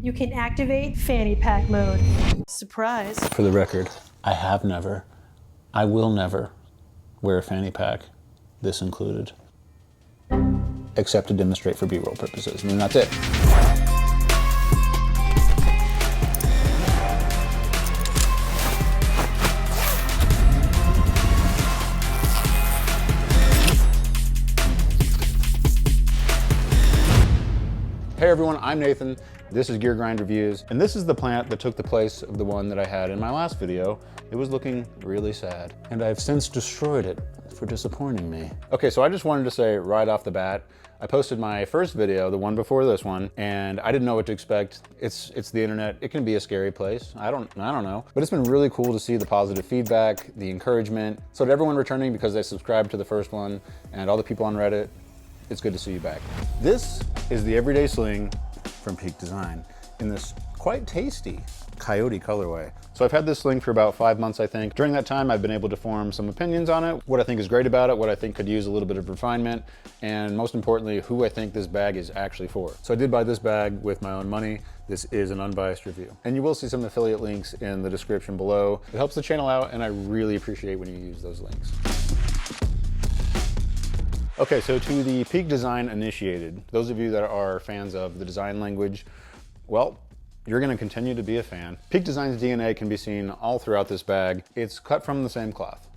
you can activate fanny pack mode. Surprise. For the record, I have never, I will never wear a fanny pack, this included, except to demonstrate for B-roll purposes, and then that's it. Hey everyone, I'm Nathan. This is Gear Grind Reviews, and this is the plant that took the place of the one that I had in my last video. It was looking really sad, and I've since destroyed it for disappointing me. Okay, so I just wanted to say right off the bat, I posted my first video, the one before this one, and I didn't know what to expect. It's the internet. It can be a scary place. I don't know. But it's been really cool to see the positive feedback, the encouragement. So to everyone returning because they subscribed to the first one, and all the people on Reddit, it's good to see you back. This is the Everyday Sling from Peak Design in this quite tasty Coyote colorway. So I've had this sling for about 5 months, I think. During that time, I've been able to form some opinions on it, what I think is great about it, what I think could use a little bit of refinement, and most importantly, who I think this bag is actually for. So I did buy this bag with my own money. This is an unbiased review. And you will see some affiliate links in the description below. It helps the channel out, and I really appreciate when you use those links. Okay, so to the Peak Design initiated, those of you that are fans of the design language, well, you're gonna continue to be a fan. Peak Design's DNA can be seen all throughout this bag. It's cut from the same cloth,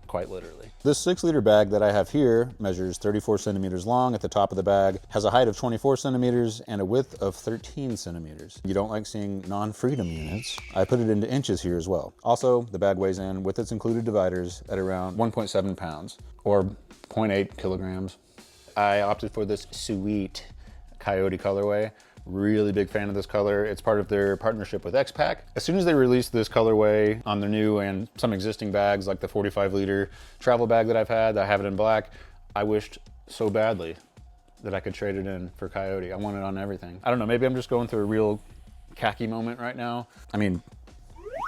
quite literally. This 6-liter bag that I have here measures 34 centimeters long at the top of the bag, has a height of 24 centimeters and a width of 13 centimeters. You don't like seeing non-freedom units. I put it into inches here as well. Also, the bag weighs in with its included dividers at around 1.7 pounds or 0.8 kilograms. I opted for this sweet Coyote colorway. Really big fan of this color. It's part of their partnership with X-Pac. As soon as they released this colorway on their new and some existing bags, like the 45-liter travel bag that I've had, I have it in black, I wished so badly that I could trade it in for Coyote. I want it on everything. I don't know, maybe I'm just going through a real khaki moment right now. I mean,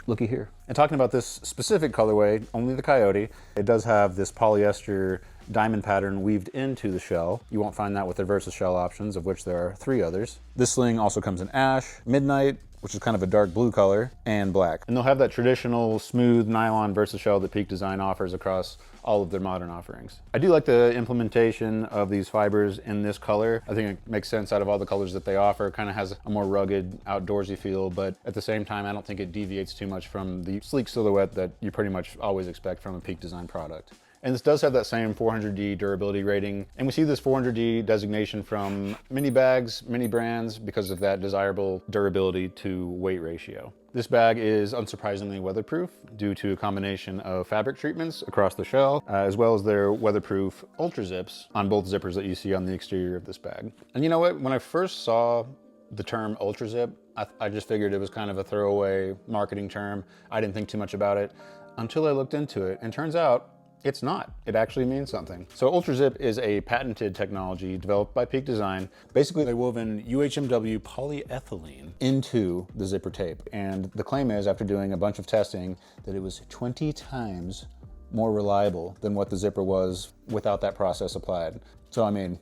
looky here. And talking about this specific colorway, only the Coyote, it does have this polyester diamond pattern weaved into the shell. You won't find that with their Versus shell options, of which there are 3 others. This sling also comes in ash, midnight, which is kind of a dark blue color, and black. And they'll have that traditional smooth nylon Versus shell that Peak Design offers across all of their modern offerings. I do like the implementation of these fibers in this color. I think it makes sense out of all the colors that they offer. Kind of has a more rugged, outdoorsy feel, but at the same time, I don't think it deviates too much from the sleek silhouette that you pretty much always expect from a Peak Design product. And this does have that same 400D durability rating. And we see this 400D designation from many bags, many brands, because of that desirable durability to weight ratio. This bag is unsurprisingly weatherproof due to a combination of fabric treatments across the shell, as well as their weatherproof ultra zips on both zippers that you see on the exterior of this bag. And you know what? When I first saw the term ultra zip, I just figured it was kind of a throwaway marketing term. I didn't think too much about it until I looked into it, and turns out it's not. It actually means something. So Ultra Zip is a patented technology developed by Peak Design. Basically, they wove in UHMW polyethylene into the zipper tape. And the claim is, after doing a bunch of testing, that it was 20 times more reliable than what the zipper was without that process applied. So, I mean,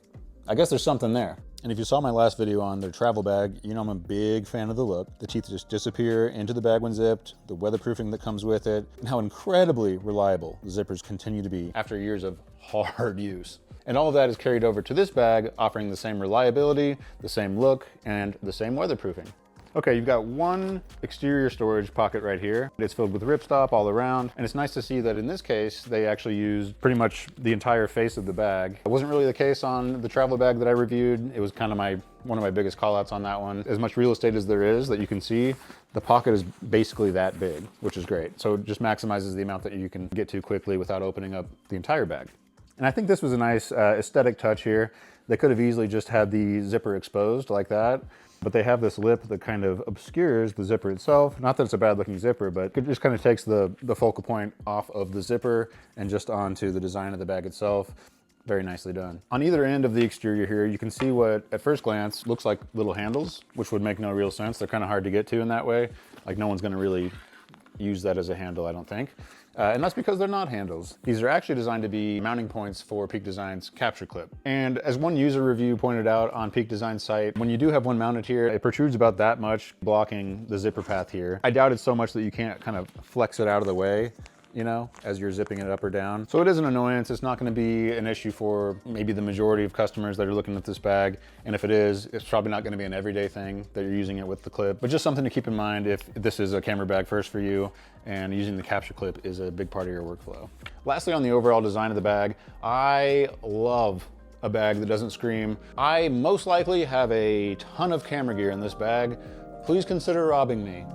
I guess there's something there. And if you saw my last video on their travel bag, you know I'm a big fan of the look. The teeth just disappear into the bag when zipped, the weatherproofing that comes with it, and how incredibly reliable the zippers continue to be after years of hard use. And all of that is carried over to this bag, offering the same reliability, the same look, and the same weatherproofing. Okay, you've got one exterior storage pocket right here. It's filled with ripstop all around, and it's nice to see that in this case, they actually used pretty much the entire face of the bag. It wasn't really the case on the travel bag that I reviewed. It was kind of one of my biggest call-outs on that one. As much real estate as there is that you can see, the pocket is basically that big, which is great. So it just maximizes the amount that you can get to quickly without opening up the entire bag. And I think this was a nice aesthetic touch here. They could have easily just had the zipper exposed like that, but they have this lip that kind of obscures the zipper itself. Not that it's a bad looking zipper, but it just kind of takes the focal point off of the zipper and just onto the design of the bag itself. Very nicely done. On either end of the exterior here, you can see what at first glance looks like little handles, which would make no real sense. They're kind of hard to get to in that way. Like no one's gonna really use that as a handle, I don't think. And that's because they're not handles. These are actually designed to be mounting points for Peak Design's capture clip. And as one user review pointed out on Peak Design's site, when you do have one mounted here, it protrudes about that much, blocking the zipper path here. I doubt it so much that you can't kind of flex it out of the way, you know, as you're zipping it up or down. So it is an annoyance. It's not gonna be an issue for maybe the majority of customers that are looking at this bag. And if it is, it's probably not gonna be an everyday thing that you're using it with the clip, but just something to keep in mind if this is a camera bag first for you and using the capture clip is a big part of your workflow. Lastly, on the overall design of the bag, I love a bag that doesn't scream. I most likely have a ton of camera gear in this bag. Please consider robbing me.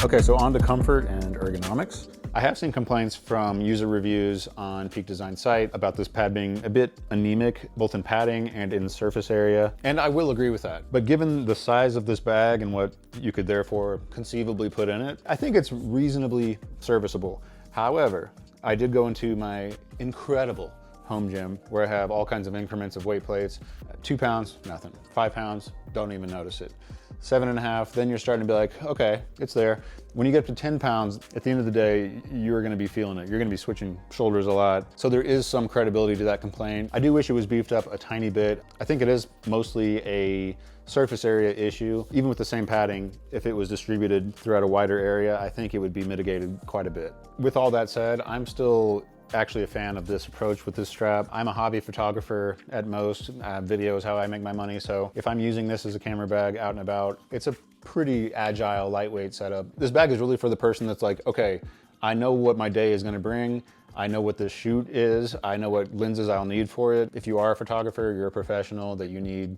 Okay, so on to comfort and ergonomics. I have seen complaints from user reviews on Peak Design site about this pad being a bit anemic, both in padding and in surface area. And I will agree with that. But given the size of this bag and what you could therefore conceivably put in it, I think it's reasonably serviceable. However, I did go into my incredible home gym where I have all kinds of increments of weight plates. 2 pounds, nothing. 5 pounds, don't even notice it. 7.5, then you're starting to be like, okay, it's there. When you get up to 10 pounds, at the end of the day, you're gonna be feeling it. You're gonna be switching shoulders a lot. So there is some credibility to that complaint. I do wish it was beefed up a tiny bit. I think it is mostly a surface area issue. Even with the same padding, if it was distributed throughout a wider area, I think it would be mitigated quite a bit. With all that said, I'm still actually a fan of this approach with this strap. I'm a hobby photographer at most. Video is how I make my money. So if I'm using this as a camera bag out and about, it's a pretty agile, lightweight setup. This bag is really for the person that's like, okay, I know what my day is gonna bring. I know what this shoot is. I know what lenses I'll need for it. If you are a photographer, you're a professional, that you need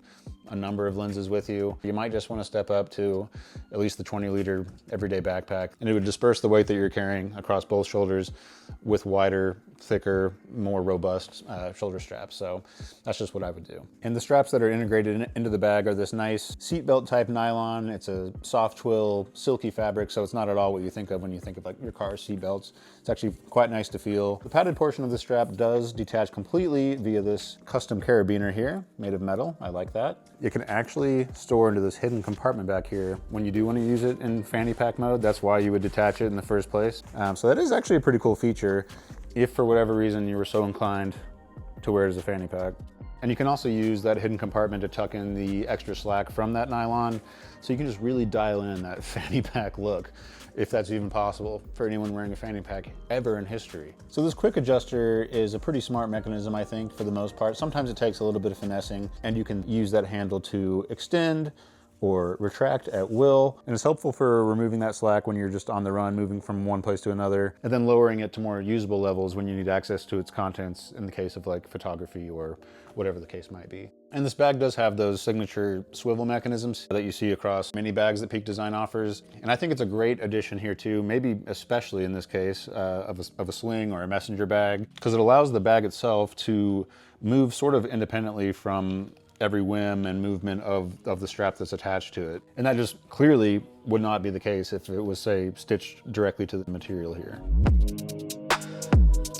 a number of lenses with you, you might just want to step up to at least the 20-liter everyday backpack, and it would disperse the weight that you're carrying across both shoulders with wider, thicker, more robust shoulder straps. So that's just what I would do. And the straps that are integrated into the bag are this nice seatbelt type nylon. It's a soft twill, silky fabric, so it's not at all what you think of when you think of like your car's seatbelts. It's actually quite nice to feel. The padded portion of the strap does detach completely via this custom carabiner here, made of metal. I like that. It can actually store into this hidden compartment back here when you do want to use it in fanny pack mode. That's why you would detach it in the first place. So that is actually a pretty cool feature if for whatever reason you were so inclined to wear it as a fanny pack. And you can also use that hidden compartment to tuck in the extra slack from that nylon, so you can just really dial in that fanny pack look, if that's even possible for anyone wearing a fanny pack ever in history. So this quick adjuster is a pretty smart mechanism, I think, for the most part. Sometimes it takes a little bit of finessing, and you can use that handle to extend or retract at will. And it's helpful for removing that slack when you're just on the run, moving from one place to another, and then lowering it to more usable levels when you need access to its contents in the case of like photography or whatever the case might be. And this bag does have those signature swivel mechanisms that you see across many bags that Peak Design offers. And I think it's a great addition here too, maybe especially in this case of a sling or a messenger bag, because it allows the bag itself to move sort of independently from every whim and movement of the strap that's attached to it. And that just clearly would not be the case if it was, say, stitched directly to the material here.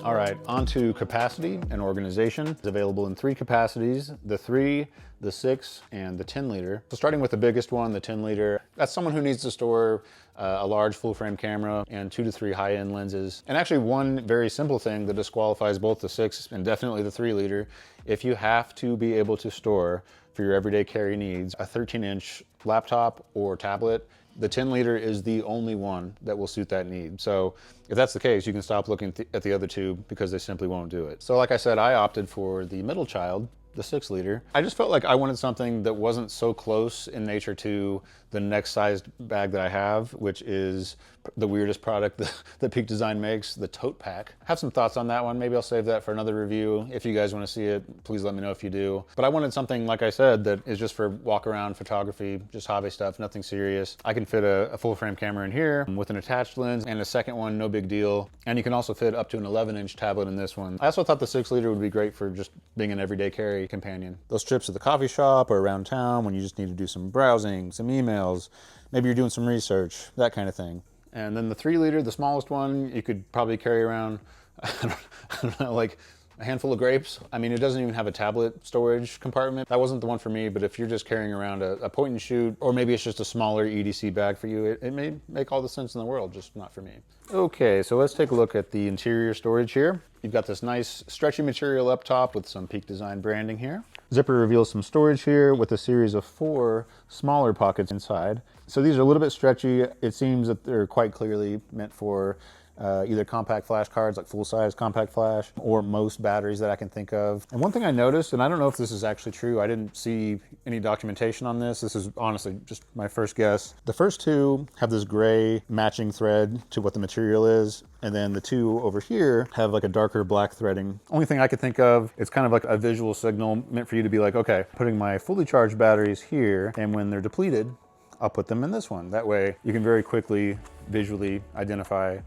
All right, on to capacity and organization. It's available in 3 capacities, the 3, the 6, and the 10 liter. So starting with the biggest one, the 10 liter, that's someone who needs to store a large full frame camera and 2 to 3 high-end lenses. And actually one very simple thing that disqualifies both the 6 and definitely the 3 liter, if you have to be able to store for your everyday carry needs a 13-inch laptop or tablet, the 10 liter is the only one that will suit that need. So if that's the case, you can stop looking at the other 2 because they simply won't do it. So like I said, I opted for the middle child, the 6 liter. I just felt like I wanted something that wasn't so close in nature to the next sized bag that I have, which is the weirdest product that Peak Design makes, the tote pack. I have some thoughts on that one. Maybe I'll save that for another review. If you guys want to see it, please let me know if you do. But I wanted something, like I said, that is just for walk around photography, just hobby stuff, nothing serious. I can fit a full frame camera in here with an attached lens, and a second one, no big deal. And you can also fit up to an 11-inch tablet in this one. I also thought the 6 liter would be great for just being an everyday carry companion. Those trips to the coffee shop or around town when you just need to do some browsing, some emails, maybe you're doing some research, that kind of thing. And then the 3 liter, the smallest one, you could probably carry around, I don't know, like A handful of grapes. I mean, it doesn't even have a tablet storage compartment. That wasn't the one for me, but if you're just carrying around a point and shoot, or maybe it's just a smaller EDC bag for you, it may make all the sense in the world, just not for me. Okay, so let's take a look at the interior storage here. You've got this nice stretchy material up top with some Peak Design branding here. Zipper reveals some storage here with a series of 4 smaller pockets inside. So these are a little bit stretchy. It seems that they're quite clearly meant for either compact flash cards, like full-size compact flash, or most batteries that I can think of. And one thing I noticed, and I don't know if this is actually true, I didn't see any documentation on this. This is honestly just my first guess. The first 2 have this gray matching thread to what the material is. And then the 2 over here have like a darker black threading. Only thing I could think of, it's kind of like a visual signal meant for you to be like, okay, putting my fully charged batteries here, and when they're depleted, I'll put them in this one. That way you can very quickly visually identify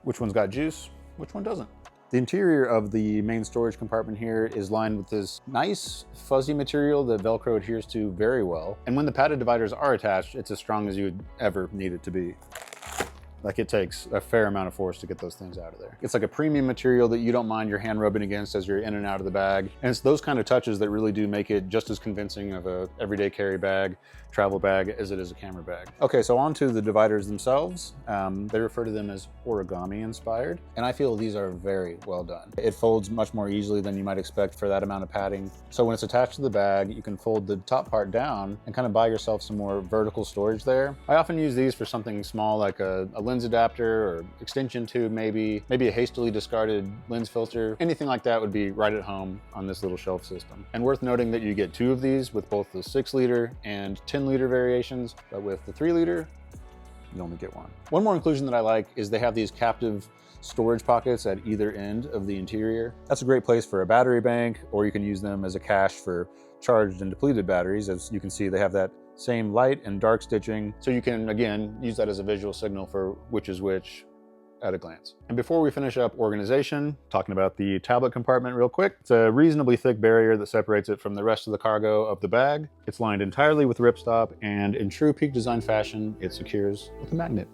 which one's got juice, which one doesn't. The interior of the main storage compartment here is lined with this nice fuzzy material that Velcro adheres to very well. And when the padded dividers are attached, it's as strong as you would ever need it to be. Like, it takes a fair amount of force to get those things out of there. It's like a premium material that you don't mind your hand rubbing against as you're in and out of the bag. And it's those kind of touches that really do make it just as convincing of a everyday carry bag, travel bag, as it is a camera bag. Okay, so on to the dividers themselves. They refer to them as Origami-Inspired, and I feel these are very well done. It folds much more easily than you might expect for that amount of padding. So when it's attached to the bag, you can fold the top part down and kind of buy yourself some more vertical storage there. I often use these for something small like a lens adapter or extension tube, maybe a hastily discarded lens filter. Anything like that would be right at home on this little shelf system. And worth noting that you get 2 of these with both the 6-liter and 10-liter variations, but with the 3-liter, you only get 1. One more inclusion that I like is they have these captive storage pockets at either end of the interior. That's a great place for a battery bank, or you can use them as a cache for charged and depleted batteries. As you can see, they have that same light and dark stitching, so you can, again, use that as a visual signal for which is which at a glance. And before we finish up organization, talking about the tablet compartment real quick, it's a reasonably thick barrier that separates it from the rest of the cargo of the bag. It's lined entirely with ripstop, and in true Peak Design fashion, it secures with a magnet.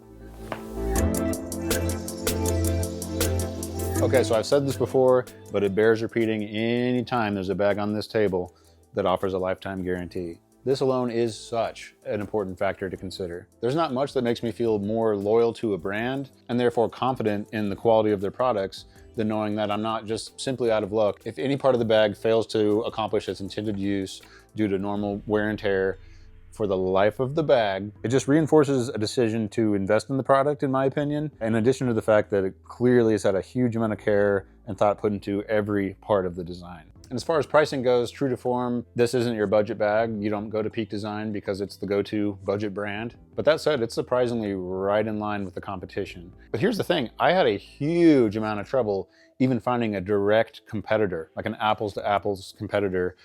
Okay, so I've said this before, but it bears repeating anytime there's a bag on this table that offers a lifetime guarantee. This alone is such an important factor to consider. There's not much that makes me feel more loyal to a brand and therefore confident in the quality of their products than knowing that I'm not just simply out of luck. If any part of the bag fails to accomplish its intended use due to normal wear and tear for the life of the bag, it just reinforces a decision to invest in the product, in my opinion, in addition to the fact that it clearly has had a huge amount of care and thought put into every part of the design. And as far as pricing goes, true to form, this isn't your budget bag. You don't go to Peak Design because it's the go-to budget brand. But that said, it's surprisingly right in line with the competition. But here's the thing, I had a huge amount of trouble even finding a direct competitor, like an apples to apples competitor.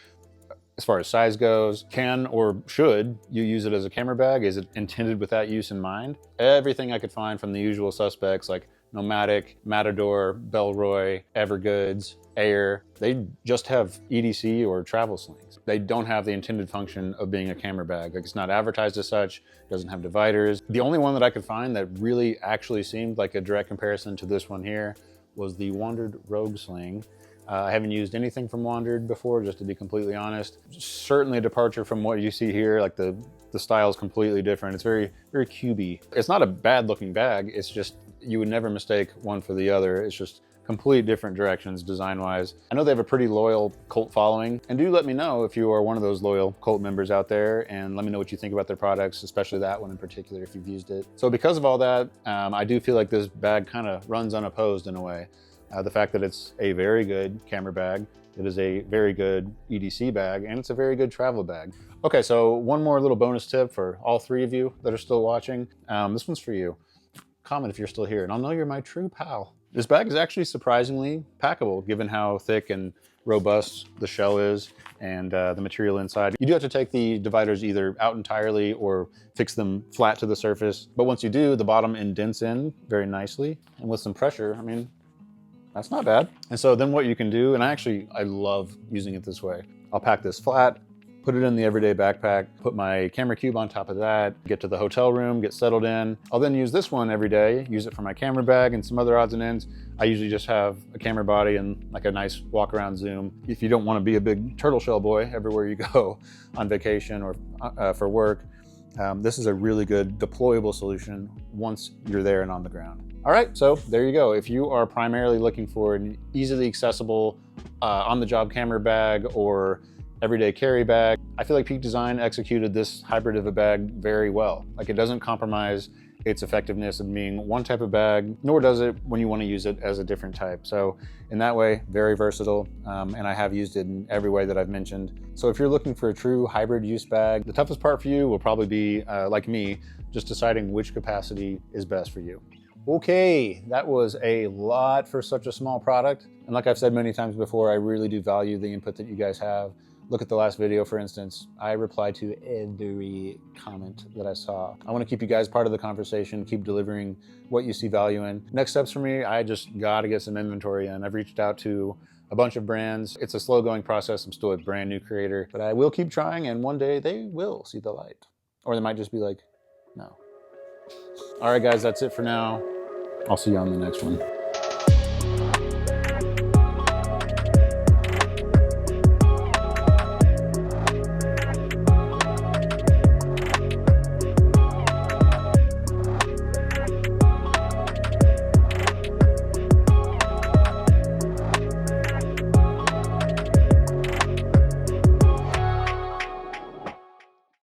As far as size goes, can or should you use it as a camera bag? Is it intended with that use in mind? Everything I could find from the usual suspects like Nomatic, Matador, Bellroy, Evergoods, Air, they just have EDC or travel slings. They don't have the intended function of being a camera bag. Like, it's not advertised as such, doesn't have dividers. The only one that I could find that really actually seemed like a direct comparison to this one here was the WANDRD Rogue Sling. I haven't used anything from WANDRD before, just to be completely honest. Certainly a departure from what you see here, like the style is completely different. It's very, very cubey. It's not a bad looking bag, it's just, you would never mistake one for the other. It's just complete different directions design-wise. I know they have a pretty loyal cult following, and do let me know if you are one of those loyal cult members out there, and let me know what you think about their products, especially that one in particular if you've used it. So because of all that, I do feel like this bag kind of runs unopposed in a way. The fact that it's a very good camera bag, it is a very good EDC bag, and it's a very good travel bag. Okay, so one more little bonus tip for all 3 of you that are still watching. This one's for you. Comment if you're still here, and I'll know you're my true pal. This bag is actually surprisingly packable, given how thick and robust the shell is and the material inside. You do have to take the dividers either out entirely or fix them flat to the surface. But once you do, the bottom indents in very nicely. And with some pressure, I mean, that's not bad. And so then what you can do, and I love using it this way. I'll pack this flat, put put it in the everyday backpack, put my camera cube on top of that, get to the hotel room, get settled in. I'll then use this one every day, use it for my camera bag and some other odds and ends. I usually just have a camera body and like a nice walk around zoom. If you don't want to be a big turtle shell boy everywhere you go on vacation or for work, this is a really good deployable solution once you're there and on the ground. All right, so there you go. If you are primarily looking for an easily accessible on-the-job camera bag or everyday carry bag, I feel like Peak Design executed this hybrid of a bag very well. Like, it doesn't compromise its effectiveness of being one type of bag, nor does it when you want to use it as a different type. So in that way, very versatile, and I have used it in every way that I've mentioned. So if you're looking for a true hybrid use bag, the toughest part for you will probably be, like me, just deciding which capacity is best for you. Okay, that was a lot for such a small product. And like I've said many times before, I really do value the input that you guys have. Look at the last video, for instance. I replied to every comment that I saw. I want to keep you guys part of the conversation, keep delivering what you see value in. Next steps for me, I just got to get some inventory in. I've reached out to a bunch of brands. It's a slow going process. I'm still a brand new creator, but I will keep trying, and one day they will see the light. Or they might just be like, no. All right, guys, that's it for now. I'll see you on the next one.